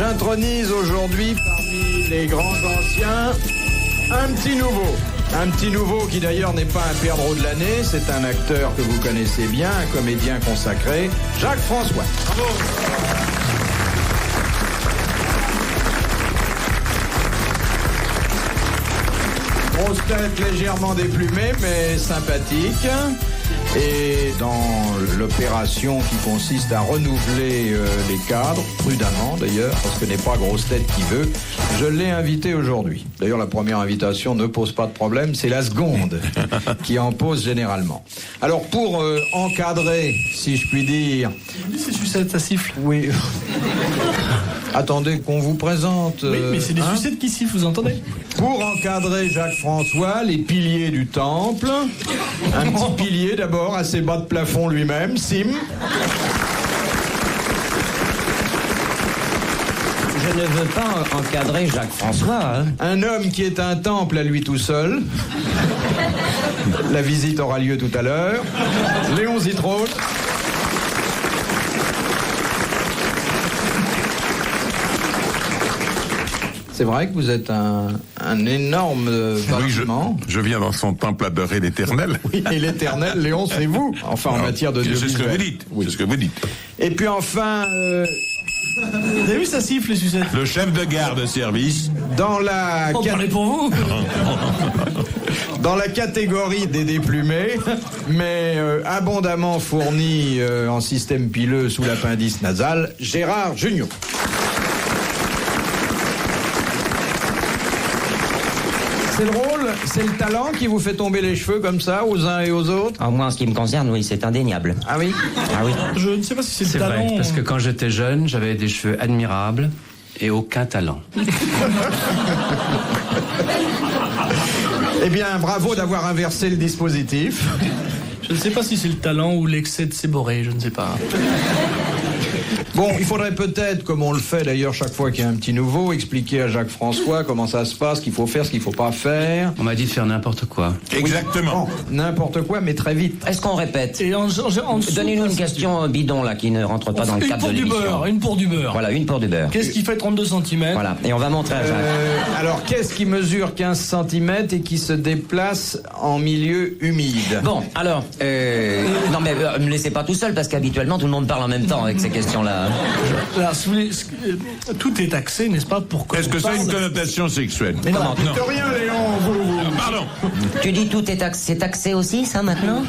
J'intronise aujourd'hui parmi les grands anciens un petit nouveau. Un petit nouveau qui d'ailleurs n'est pas un perdreau de l'année, c'est un acteur que vous connaissez bien, un comédien consacré, Jacques François. Bravo. Grosse tête légèrement déplumée mais sympathique. Et dans l'opération qui consiste à renouveler les cadres, prudemment d'ailleurs, parce que n'est pas grosse tête qui veut, je l'ai invité aujourd'hui. D'ailleurs, la première invitation ne pose pas de problème, c'est la seconde qui en pose généralement. Alors pour encadrer, si je puis dire... C'est sucette, ça siffle. Oui. Attendez qu'on vous présente... Oui, mais c'est des sucettes qui sifflent, vous entendez? Pour encadrer Jacques François, les piliers du temple. Un petit pilier d'abord, assez bas de plafond lui-même, Sim. Je ne veux pas encadrer Jacques François. Hein. Un homme qui est un temple à lui tout seul. La visite aura lieu tout à l'heure. Léon Zitrone. C'est vrai que vous êtes un énorme bâtiment. Oui, je viens dans son temple adoré l'Éternel. Oui, et l'Éternel, Léon, c'est vous. Enfin, en matière de... C'est ce que vous dites. Oui. C'est ce que vous dites. Et puis enfin... Vous avez vu, ça siffle, les sucettes? Le chef de gare de service. Dans la... On parlait pour vous. Dans la catégorie des déplumés, mais abondamment fourni en système pileux sous l'appendice nasal, Gérard Jugnot. C'est drôle, c'est le talent qui vous fait tomber les cheveux comme ça aux uns et aux autres? En moi, en ce qui me concerne, oui, c'est indéniable. Ah oui? Ah oui. Je ne sais pas si c'est le talent. C'est vrai, parce que quand j'étais jeune, j'avais des cheveux admirables et aucun talent. Eh bien, bravo d'avoir inversé le dispositif. Je ne sais pas si c'est le talent ou l'excès de séborrhée, je ne sais pas. Bon, il faudrait peut-être, comme on le fait d'ailleurs chaque fois qu'il y a un petit nouveau, expliquer à Jacques François comment ça se passe, ce qu'il faut faire, ce qu'il ne faut pas faire. On m'a dit de faire n'importe quoi. Exactement. Bon, n'importe quoi, mais très vite. Est-ce qu'on répète? Et en dessous, Donnez-nous une question bidon, là, qui ne rentre pas dans le cadre de l'émission. Une pour du beurre. Voilà, une pour du beurre. Qu'est-ce qui fait 32 cm? Voilà, et on va montrer à Jacques. Alors, qu'est-ce qui mesure 15 cm et qui se déplace en milieu humide? Bon, alors, non mais me laissez pas tout seul, parce qu'habituellement, tout le monde parle en même temps avec ces questions-là. Alors, si vous voulez, tout est axé, n'est-ce pas, pour que... Est-ce que c'est une connotation sexuelle? Mais non, Dites rien, Léon, vous. Pardon. tu dis tout est taxé aussi, ça, maintenant?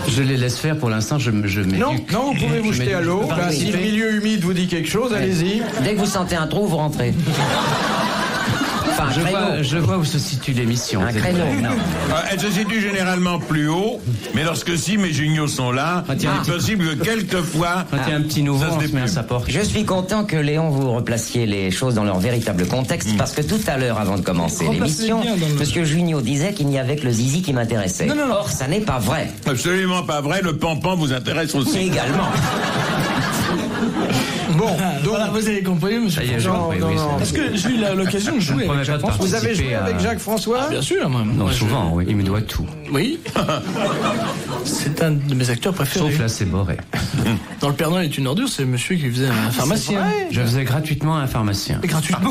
Je les laisse faire pour l'instant, je m'éduque. Non, vous pouvez vous Je jeter à m'éduque. l'eau. Je peux Ben, si le participer. milieu humide vous dit quelque chose, allez-y. Dès que vous sentez un trou, vous rentrez. Enfin, un créneau. Je vois où se situe l'émission. Un créneau, non. Elle se situe généralement plus haut, mais lorsque Sim et Junio sont là, il est possible que quelquefois... Quand il y a un petit nouveau, Ça se on se met à déprime. sa porte. Je suis content que Léon vous replaciez les choses dans leur véritable contexte, parce que tout à l'heure, avant de commencer Replacez-les l'émission, bien dans le- Monsieur Junio disait qu'il n'y avait que le zizi qui m'intéressait. Non. Or, ça n'est pas vrai. Absolument pas vrai, le pampan vous intéresse aussi. Également. Bon, donc, Voilà, vous avez compris, monsieur. Ça y est, j'ai compris, oui, c'est- Parce que j'ai eu l'occasion de jouer promets avec Jacques pas de François. vous avez joué participer à- avec Jacques François? Bien sûr, moi. Non, Moi, souvent, oui. Il me doit tout. Oui. C'est un de mes acteurs préférés. Sauf la séborrhée. Dans Le Père Noël est une ordure, c'est monsieur qui faisait un pharmacien. Je faisais gratuitement un pharmacien. Et gratuitement.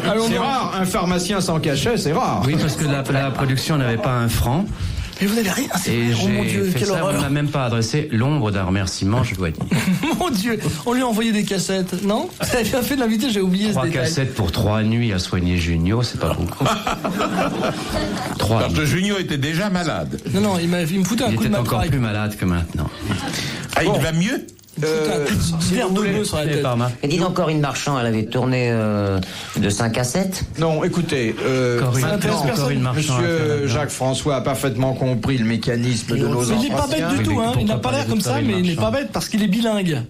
Allons C'est voir. rare, un pharmacien sans cachet, c'est rare. Oui, parce que la production n'avait pas un franc. Mais vous n'avez rien. Et Oh mon j'ai Dieu, fait quelle ça, on horreur. m'a même pas adressé l'ombre d'un remerciement, je dois dire. Mon Dieu, on lui a envoyé des cassettes, non? Ça a bien fait de l'inviter, j'ai oublié ce 3 détail. cassettes pour 3 nuits à soigner Junio, c'est pas beaucoup. 3 Parce que Junio était déjà malade. Non, il me foutait un Il coup de était main encore plus malade que maintenant. Ah, il va mieux? verre de bleu sur la tête. Et dites donc, Corinne Marchand, elle avait tourné de 5 à 7. Non, écoutez, Corinne Marchand. Monsieur Jacques François a parfaitement compris le mécanisme de nos Mais il n'est pas bête entretiens. du tout, hein. Il n'a pourquoi pas l'air pas comme les ça, mais il n'est pas bête parce qu'il est bilingue.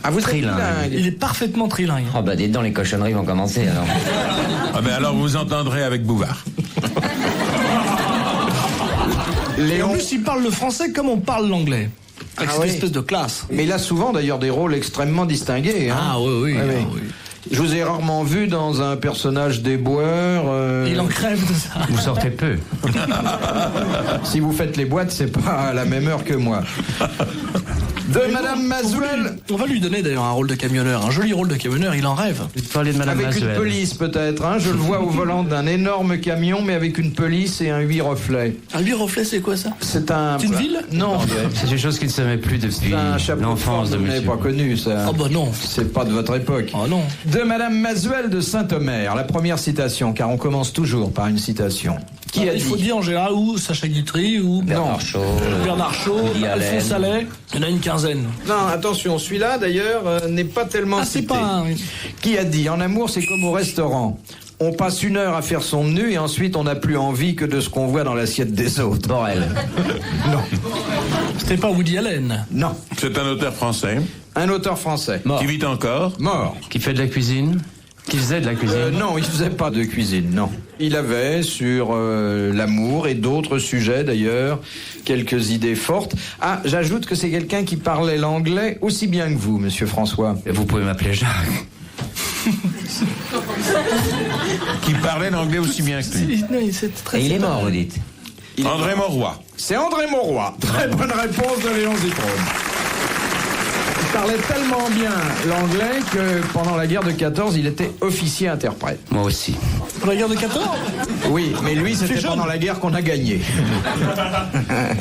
Ah, vous êtes Trilingue. bilingue. Il est parfaitement trilingue. Oh bah dites donc, les cochonneries vont commencer alors. Ah ben alors vous entendrez avec Bouvard. Et en Léon, plus, il parle le français comme on parle l'anglais. Avec cette oui. espèce de classe. mais il a souvent d'ailleurs des rôles extrêmement distingués. Hein. Ah oui. Je vous ai rarement vu dans un personnage déboueur. Il en crève de ça. Vous sortez peu. Si vous faites les boîtes, c'est pas à la même heure que moi. De Madame Mazuel. On va lui donner d'ailleurs un rôle de camionneur, un joli rôle de camionneur, il en rêve. Vous parlez de Madame Avec Mazuel. une pelisse peut-être, hein. Je le vois au volant d'un énorme camion, mais avec une pelisse et un 8 reflets. Un 8 reflets, c'est quoi ça? C'est un... C'est une ville? Non, C'est une chose qui ne se met plus depuis c'est un chapeau l'enfance de vous n'avez monsieur. pas connu, ça. Ah bah non. C'est pas de votre époque. Ah non. De Madame Mazuel de Saint-Omer, la première citation, car on commence toujours par une citation. Qui a Il dit faut dire en général ou Sacha Guitry ou Bernard Shaw. Bernard Shaw, Woody Allen. Alphonse Allais. Il y en a une quinzaine. Non, attention, celui-là d'ailleurs n'est pas tellement Ah, c'est cité. pas un... Qui a dit, en amour c'est comme au restaurant. On passe 1 heure à faire son menu et ensuite on n'a plus envie que de ce qu'on voit dans l'assiette des autres. Borel. Non, C'était pas Woody Allen. non. C'est un auteur français Un auteur français. qui vit encore. Mort. Qui fait de la cuisine? Qui faisait de la cuisine? Non, il faisait pas de cuisine, non. Il avait sur l'amour et d'autres sujets d'ailleurs quelques idées fortes. Ah, j'ajoute que c'est quelqu'un qui parlait l'anglais aussi bien que vous, Monsieur François. Vous pouvez m'appeler Jacques. Qui parlait l'anglais aussi bien que lui. Non, c'est très... Et il est mort, vous dites. André Mauroy. C'est André Mauroy. Très bonne réponse de Léon Zitrone. Il parlait tellement bien l'anglais que pendant la guerre de 14, il était officier interprète. Moi aussi. Pour la guerre de 14? Oui, mais lui, c'était jeune. pendant la guerre qu'on a gagné.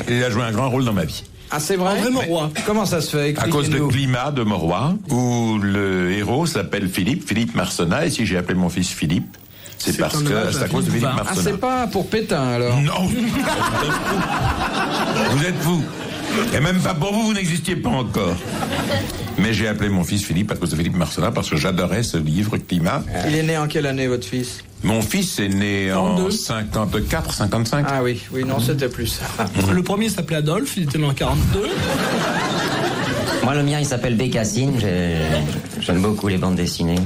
Il a joué un grand rôle dans ma vie. Ah, c'est vrai? André Mauroy. Comment ça se fait? À cause de Expliquez-nous. Climat de Mauroy, où le héros s'appelle Philippe Marcenat, et si j'ai appelé mon fils Philippe, c'est parce un que hommage c'est à à cause de Philippe Philippe Bouvard. Ah, Marcenat. c'est pas pour Pétain, alors? Non. Vous êtes fous. Et même pas pour vous, vous n'existiez pas encore. Mais j'ai appelé mon fils Philippe à cause de Philippe Marcenat parce que j'adorais ce livre Climat. Il est né en quelle année, votre fils? Mon fils est né 42. en 54, 55. Ah oui, non, c'était plus ça. Le premier s'appelait Adolphe, il était né en 42. Moi, le mien, il s'appelle Bécassine. J'aime beaucoup les bandes dessinées.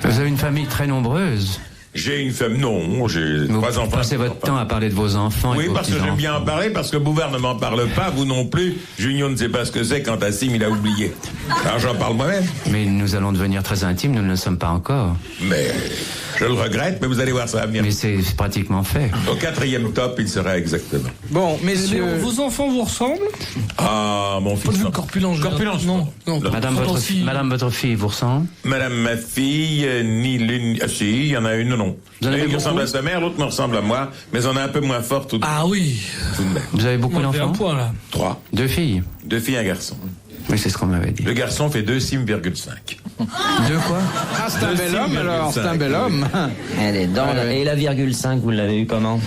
Vous avez une famille très nombreuse. J'ai une femme, non, j'ai Vous 3 enfants. passez votre temps à parler de vos enfants et Oui, vos parce que j'aime petits-enfants. bien en parler, parce que Bouvard ne m'en parle pas, vous non plus. Junio ne sait pas ce que c'est quand Assim il a oublié. Alors j'en parle moi-même. Mais nous allons devenir très intimes, nous ne le sommes pas encore. Mais je le regrette, mais vous allez voir, ça va venir. Mais c'est pratiquement fait. Au 4e top, il sera exactement. Bon, messieurs... Vos enfants vous ressemblent? Ah, mon Pas de fils. vue corpulence. je veux dire. Corpulence, Non. Madame votre fille vous ressemble? Madame ma fille, ni l'une... Ah si, il y en a une, non. Vous en avez Une qui beaucoup ressemble à sa mère, l'autre me ressemble à moi, mais on est un peu moins fort tout, Ah oui. tout de même. Vous avez beaucoup On fait un d'enfants? poids là. 3. 2 filles? 2 filles, un garçon. Oui, c'est ce qu'on m'avait dit. Le garçon fait 2,5. 2 quoi? Ah, c'est un bel homme, alors, c'est un bel homme. Elle est dans Ouais. Et la virgule 5, vous l'avez eu comment?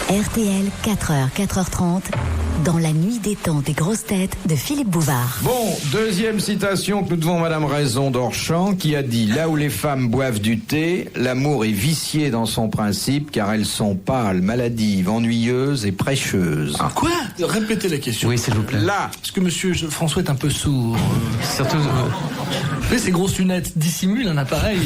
RTL, 4h, 4h30, dans la nuit des temps des grosses têtes de Philippe Bouvard. Bon, deuxième citation que nous devons à Madame Raison d'Orchamps, qui a dit « Là où les femmes boivent du thé, l'amour est vicié dans son principe, car elles sont pâles, maladives, ennuyeuses et prêcheuses. Quoi? Répétez la question. Oui, s'il vous plaît. Là, Parce que monsieur François est un peu sourd. Surtout, Vous savez, ces grosses lunettes dissimulent un appareil,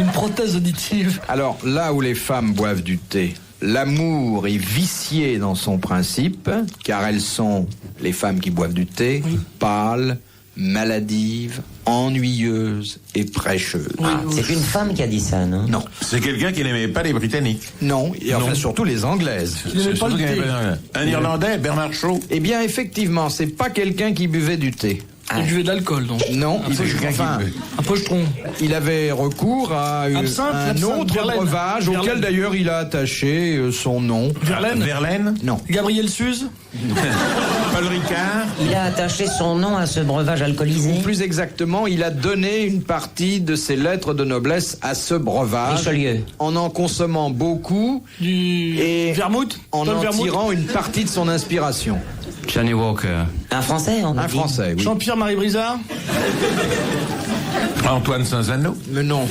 une prothèse auditive. alors, là où les femmes boivent du thé, l'amour est vicié dans son principe, car elles sont, les femmes qui boivent du thé, pâles, maladives, ennuyeuses et prêcheuses. C'est une femme qui a dit ça, non? Non, C'est quelqu'un qui n'aimait pas les Britanniques. non, et enfin surtout les Anglaises. Il n'aimait pas le Surtout qu'il thé. n'aimait pas un Irlandais, Bernard Shaw. Eh bien, effectivement, c'est pas quelqu'un qui buvait du thé. Il buvait de l'alcool, donc. Non, il, C'est quelqu'un qui enfin, buvait. Un pochetron. il avait recours à Absinthe, un l'absinthe, autre Verlaine. breuvage auquel Verlaine. d'ailleurs il a attaché son nom. Verlaine. Verlaine, Non. Gabriel Suze. Paul Ricard. Il a attaché son nom à ce breuvage alcoolisé. Plus exactement, il a donné une partie de ses lettres de noblesse à ce breuvage. Richelieu. En consommant beaucoup Du et Vermouth. en Paul en Vermouth. tirant une partie de son inspiration. Johnny Walker. Un Français, on a Un dit. Français, oui. Jean-Pierre Marie Brizard. Antoine Saint-Zano. Mais non.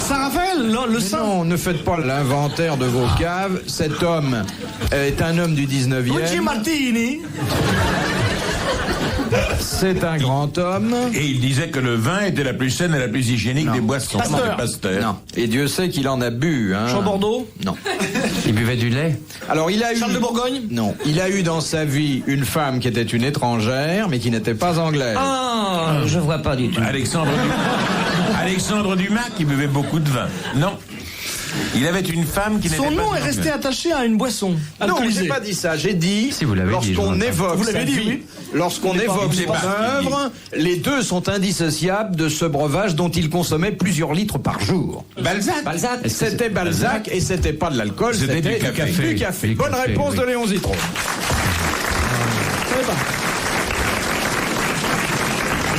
Saint-Raphaël, le Mais saint. non, ne faites pas l'inventaire de vos caves. Cet homme est un homme du 19e. Luigi Martini. C'est un grand homme. Et il disait que le vin était la plus saine et la plus hygiénique des boissons. Pasteur. Non, Pasteur. Non. Et Dieu sait qu'il en a bu. Hein. Jean Bordeaux. Non. Il buvait du lait? Alors il a eu. Charles de Bourgogne. Non. Il a eu dans sa vie une femme qui était une étrangère, mais qui n'était pas anglaise. Ah, je vois pas du tout. Alexandre Dumas qui buvait beaucoup de vin. Non. Il avait une femme qui n'était pas... Son nom est resté attaché à une boisson Non, alcoolisée. j'ai pas dit ça. J'ai dit, Si, vous l'avez dit, lorsqu'on je évoque Vous l'avez sa dit, vie, oui. lorsqu'on évoque dit son pas. œuvre, les deux sont indissociables de ce breuvage dont il consommait plusieurs litres par jour. Balzac. Balzac. C'était Balzac et c'était pas de l'alcool, C'était du café. Du café. Du Bonne café, réponse oui. de Léon Zitrone. Eh ben,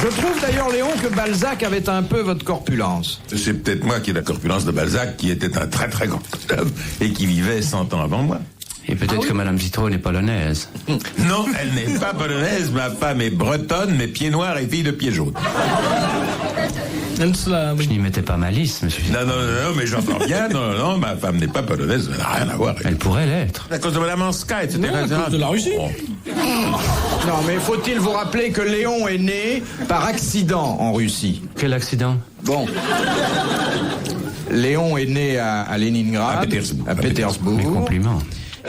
Je trouve d'ailleurs, Léon, que Balzac avait un peu votre corpulence. C'est peut-être moi qui ai la corpulence de Balzac, qui était un très très grand homme et qui vivait 100 ans avant moi. Et peut-être que Madame Zitrone est polonaise. Non, elle n'est pas polonaise, ma femme est bretonne, mais pieds noirs et fille de pieds jaunes. même cela, Je oui. n'y mettais pas malice, monsieur. Non, mais j'entends bien, non, ma femme n'est pas polonaise, ça n'a rien à voir. Elle pourrait l'être. À cause de Madame Anska, etc. Non, à cause de la Russie. Bon. Non, mais faut-il vous rappeler que Léon est né par accident en Russie? Quel accident? Bon. Léon est né à Leningrad, À Pétersbourg. à Pétersbourg, Mes compliments.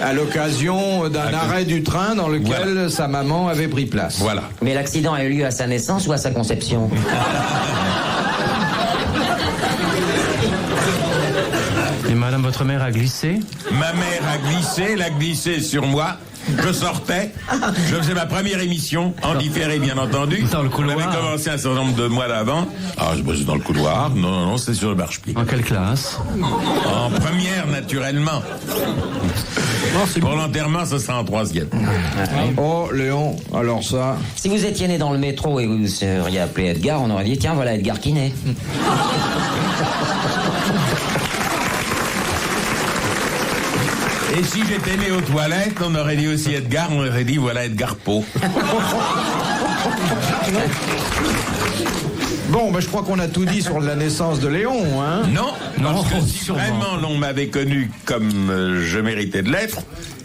à l'occasion d'un arrêt du train dans lequel sa maman avait pris place. Voilà. Mais l'accident a eu lieu à sa naissance ou à sa conception? Et madame, votre mère a glissé? Ma mère a glissé, elle a glissé sur moi. Je sortais, je faisais ma première émission, en différé bien entendu. Dans le couloir. On avait commencé un certain nombre de mois d'avant. Ah, je bossais dans le couloir. Non, c'est sur le marchepied. En quelle classe? En première, naturellement. Pour l'enterrement, ce sera en troisième. Oh, Léon, alors ça... Si vous étiez né dans le métro et vous seriez appelé Edgar, on aurait dit tiens, voilà Edgar qui naît. Et si j'étais né aux toilettes, on aurait dit aussi Edgar, on aurait dit voilà Edgar Poe. Bon, ben, je crois qu'on a tout dit sur la naissance de Léon, hein. Non, parce que si sûrement. vraiment l'on m'avait connu comme je méritais de l'être,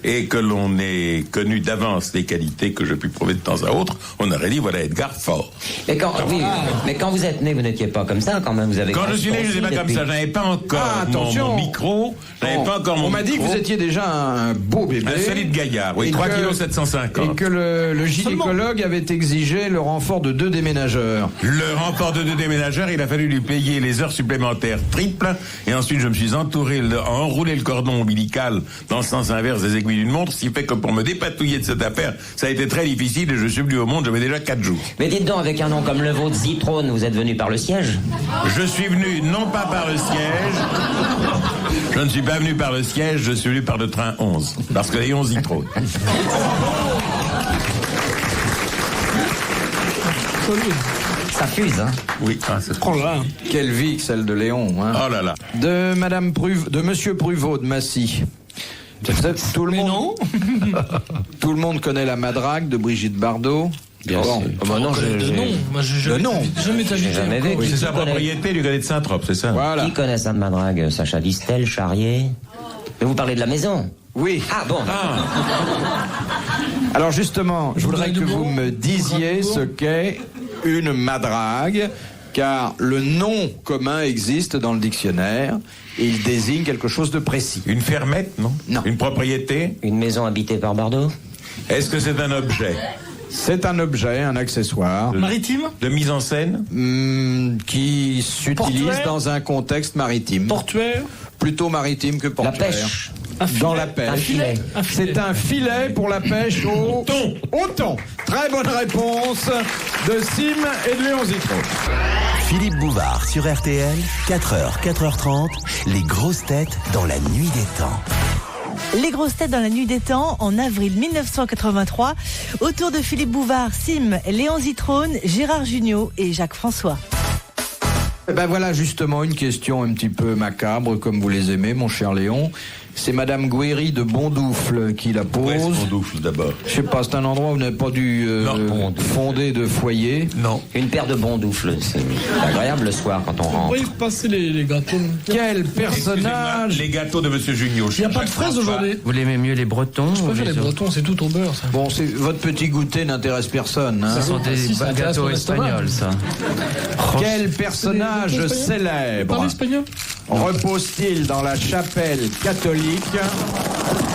et que l'on ait connu d'avance les qualités que je puis prouver de temps à autre, on aurait dit voilà Edgar fort. Mais quand, oui, mais quand vous êtes né, vous n'étiez pas comme ça quand même. Vous avez Quand je suis né, je n'étais pas comme ça, je n'avais pas encore attention. mon micro, je n'avais pas encore mon On m'a dit que micro. vous étiez déjà un beau bébé. Un solide gaillard, oui, Et 3 que- kg 750. Et que le gynécologue avait exigé le renfort de 2 déménageurs. Le renfort de 2 déménageurs, il a fallu lui payer les heures supplémentaires triples, et ensuite je me suis enroulé le cordon ombilical dans le sens inverse des aiguilles d'une montre, ce qui fait que pour me dépatouiller de cette affaire, ça a été très difficile, et je suis venu au monde, j'avais déjà 4 jours. Mais dites donc, avec un nom comme le vôtre, Zitrone, vous êtes venu par le siège? Je suis venu non pas par le siège, je ne suis pas venu par le siège, je suis venu par le train 11, parce que Léon Zitrone. Ça fuse, hein? Oui, c'est Oh là là. Quelle vie que celle de Léon, hein. Oh là là. De Monsieur Pruvot de Massy. Tout le Mais monde, non. tout le monde connaît la madrague de Brigitte Bardot. Bien sûr. Oh, bah non, De nom. Moi, j'ai De nom. jamais J'ai t'habité. jamais vu. Oui, c'est Qui sa connaît- propriété du Galet de Saint-Trope, c'est ça? Voilà. Qui connaît ça de Madrague? Sacha Distel, Charrier? Mais vous parlez de la maison? Oui. Ah bon. Alors justement, je voudrais que Bourg. vous me disiez ce qu'est une madrague, car le nom commun existe dans le dictionnaire et il désigne quelque chose de précis. Une fermette, non? Non. Une propriété? Une maison habitée par Bardot? Est-ce que c'est un objet C'est un objet, un accessoire Maritime? de mise en scène? qui s'utilise Portuaire. dans un contexte maritime. Portuaire? Plutôt maritime que La portuaire. pêche? Dans la Un pêche. filet? Un filet. C'est un filet pour la pêche au thon. Au thon. Très bonne réponse de Sim et de Léon Zitrone. Philippe Bouvard sur RTL, 4h, 4h30, les grosses têtes dans la nuit des temps. Les grosses têtes dans la nuit des temps, en avril 1983, autour de Philippe Bouvard, Sim, Léon Zitrone, Gérard Jugnot et Jacques François. Ben voilà justement une question un petit peu macabre, comme vous les aimez, mon cher Léon. C'est Madame Gouéry de Bondoufle qui la pose. Où est-ce qu'on douffle d'abord? Je sais pas, c'est un endroit où vous n'avez pas dû Non. fonder de foyer. Non. Une paire de bondoufles. C'est agréable le soir quand on rentre. Oui, passer les gâteaux. Quel Excusez-moi, personnage! les gâteaux de Monsieur Junio. Il n'y a pas de fraises aujourd'hui. Vous l'aimez mieux les Bretons? Je ou préfère les autres? Bretons, c'est tout au beurre, ça. Bon, votre petit goûter n'intéresse personne. Hein. Ce sont des Si, ça intéresse gâteaux mon estomac. espagnols, ça. Quel personnage Vous parlez célèbre espagnol? repose-t-il dans la chapelle catholique?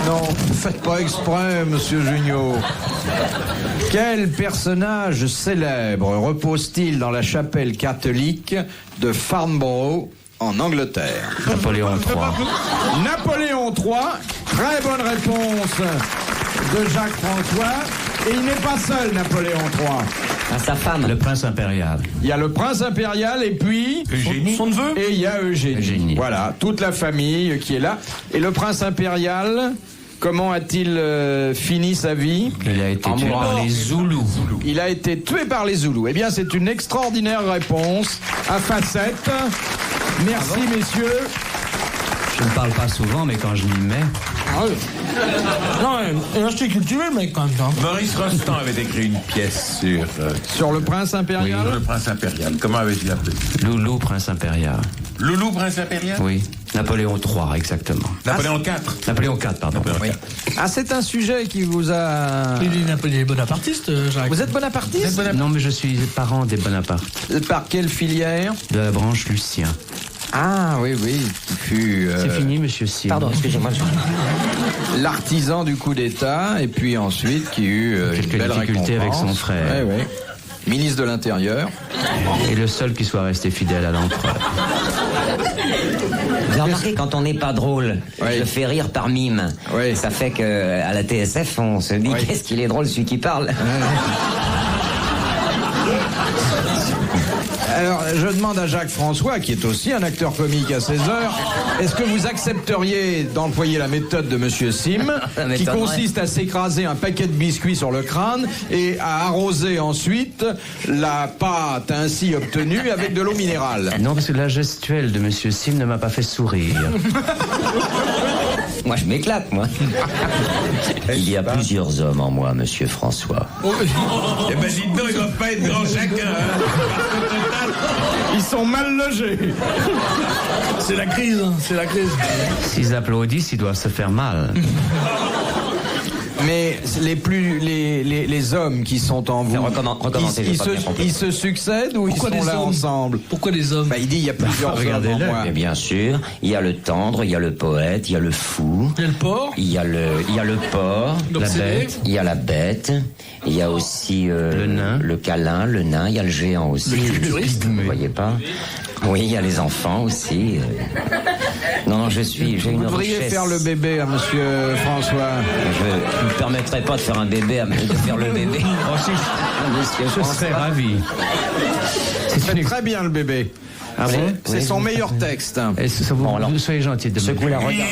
Non, faites pas exprès, Monsieur Junio. Quel personnage célèbre repose-t-il dans la chapelle catholique de Farnborough en Angleterre? Napoléon III. Napoléon III, très bonne réponse de Jacques François. Et il n'est pas seul, Napoléon III. À sa femme. Le prince impérial. Il y a le prince impérial et puis... Eugénie. Son neveu. Et il y a Eugénie. Voilà, toute la famille qui est là. Et le prince impérial, comment a-t-il fini sa vie? Il a été tué par les Zoulous. Il a été tué par les Zoulous. Eh bien, c'est une extraordinaire réponse à facettes. Merci, messieurs. Je ne parle pas souvent, mais quand je m'y mets... Ah oui. Non, il restait cultivé, le mec, quand même. Hein. Maurice Rostand avait écrit une pièce Sur le prince impérial. sur le prince impérial. Comment avait-il appelé? Loulou, prince impérial. Loulou, prince impérial? Oui. Napoléon III, exactement. Napoléon IV. Napoléon IV, pardon. Oui. Ah, c'est un sujet qui vous a... Il est bonapartiste, Jacques. Vous êtes bonapartiste? Non, mais je suis parent des Bonaparte. Par quelle filière? De la branche Lucien. Ah, oui, qui fut... C'est fini, monsieur Sim. Pardon, excusez-moi. L'artisan du coup d'État, et puis ensuite qui eut quelques une belle difficultés avec récompense. son frère. Oui. Ministre de l'Intérieur. Et le seul qui soit resté fidèle à l'empereur. Vous avez remarqué, quand on n'est pas drôle, Oui. je fais rire par mime. Oui. Ça fait que à la TSF, on se dit, Oui. qu'est-ce qu'il est drôle, celui qui parle. Alors, je demande à Jacques François, qui est aussi un acteur comique à 16 heures, est-ce que vous accepteriez d'employer la méthode de Monsieur Sim, La qui méthode, consiste à s'écraser un paquet de biscuits sur le crâne et à arroser ensuite la pâte ainsi obtenue avec de l'eau minérale? Non, parce que la gestuelle de monsieur Sim ne m'a pas fait sourire. Moi, je m'éclate, moi. Il y a plusieurs hommes en moi, monsieur François. Eh ben, dites donc, ils doivent pas être grands chacun. Ils sont mal logés. C'est la crise, hein, c'est la crise. S'ils applaudissent, ils doivent se faire mal. Mais les hommes qui sont en vous, Recommencez, j'ai pas bien compris. ils se succèdent ou Pourquoi ils sont des là hommes ensemble? Pourquoi les hommes? Bah, il dit il y a plusieurs hommes en regardez-le. moi. Mais bien sûr, il y a le tendre, il y a le poète, il y a le fou, Il y a le porc, il y a le porc, l'obsédé. bête. il y a la bête, il y a aussi Le nain. le câlin, le nain, il y a le géant aussi. Vous voyez pas? Oui, il y a les enfants aussi. Non, j'ai une Vous devriez richesse. faire le bébé à Monsieur François. Je ne me permettrai pas de faire un bébé, de faire le bébé. Monsieur Je François. serais ravi. C'est très bien le bébé. Ah bon? C'est son meilleur texte. Et vous, Bon, alors, vous soyez gentil de me Secoue la regarde.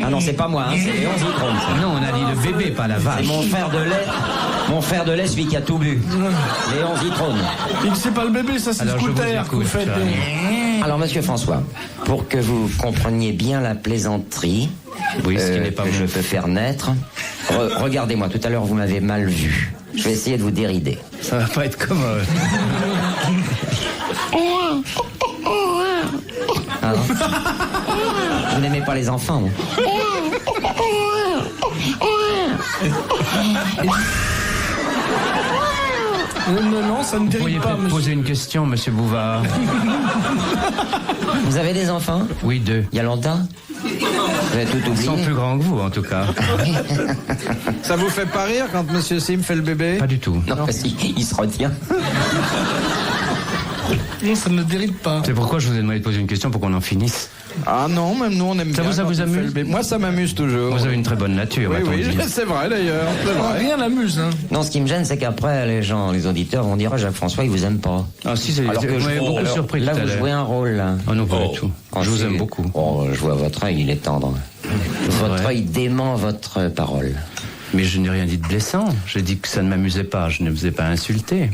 Ah non, c'est pas moi, hein, c'est Léon Zitrone. Non, on a dit le bébé, pas la C'est vache. mon frère de lait, celui qui a tout bu. Léon Zitrone. C'est pas le bébé, ça c'est le Alors, je vous scooter que vous écoute, faites. Alors, monsieur François, pour que vous compreniez bien la plaisanterie Oui, ce qui n'est pas que bon. je peux faire naître, regardez-moi, tout à l'heure vous m'avez mal vu. Je vais essayer de vous dérider. Ça va pas être commode. Hein vous n'aimez pas les enfants, vous? Non, ça ne Vous dérive pourriez pas, peut-être monsieur. poser une question, monsieur Bouvard. Vous avez des enfants? Oui, 2. Il y a longtemps? Vous avez tout Ils sont oublié? plus grands que vous, en tout cas. Ça vous fait pas rire quand Monsieur Sim fait le bébé? Pas du tout. Non, parce qu'il se retient. Non, ça ne dérive pas. C'est pourquoi je vous ai demandé de poser une question pour qu'on en finisse. Ah non, même nous on aime bien. Ça quand vous il fait amuse? le bébé. Moi ça m'amuse toujours. Vous avez une très bonne nature, Oui, m'a-t-on oui, dit. c'est vrai d'ailleurs. C'est vrai. Rien n'amuse, hein. Non, ce qui me gêne, c'est qu'après, les auditeurs vont dire, ah, Jacques-François, il vous aime pas. Ah si, c'est Alors que vous m'avez beaucoup alors, surpris là, tout à vous l'heure. jouez un rôle, là. Oh non, pas du tout. Je vous C'est- aime beaucoup. Oh, je vois votre œil, il est tendre. Votre vrai. œil dément votre parole. Mais je n'ai rien dit de blessant. J'ai dit que ça ne m'amusait pas. Je ne vous ai pas insulté.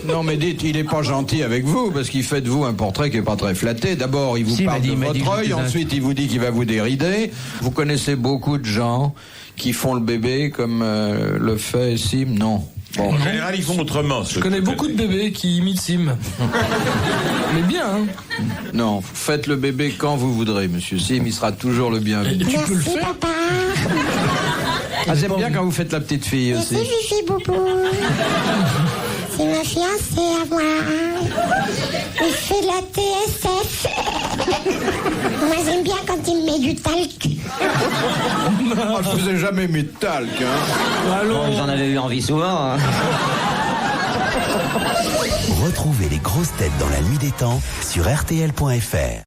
Non mais dites, il est pas gentil avec vous parce qu'il fait de vous un portrait qui est pas très flatté. D'abord il vous Si, parle il m'a de dit votre que œil, j'étais ensuite il vous dit qu'il va vous dérider. Vous connaissez beaucoup de gens qui font le bébé comme le fait Sim? Non. Bon. En général, ils font autrement. Je connais beaucoup de bébés qui imitent Sim. Mais bien, hein. Non, faites le bébé quand vous voudrez, Monsieur Sim, il sera toujours le bienvenu. Tu peux le faire. Ah, j'aime bien quand vous faites la petite fille aussi. C'est Fifi Boubou. C'est ma fiancée à moi. Il fait de la TSF. Moi j'aime bien quand il me met du talc. Ah, je vous ai jamais mis de talc, hein. Bon, vous en avez eu envie souvent, hein. Retrouvez les grosses têtes dans la nuit des temps sur RTL.fr.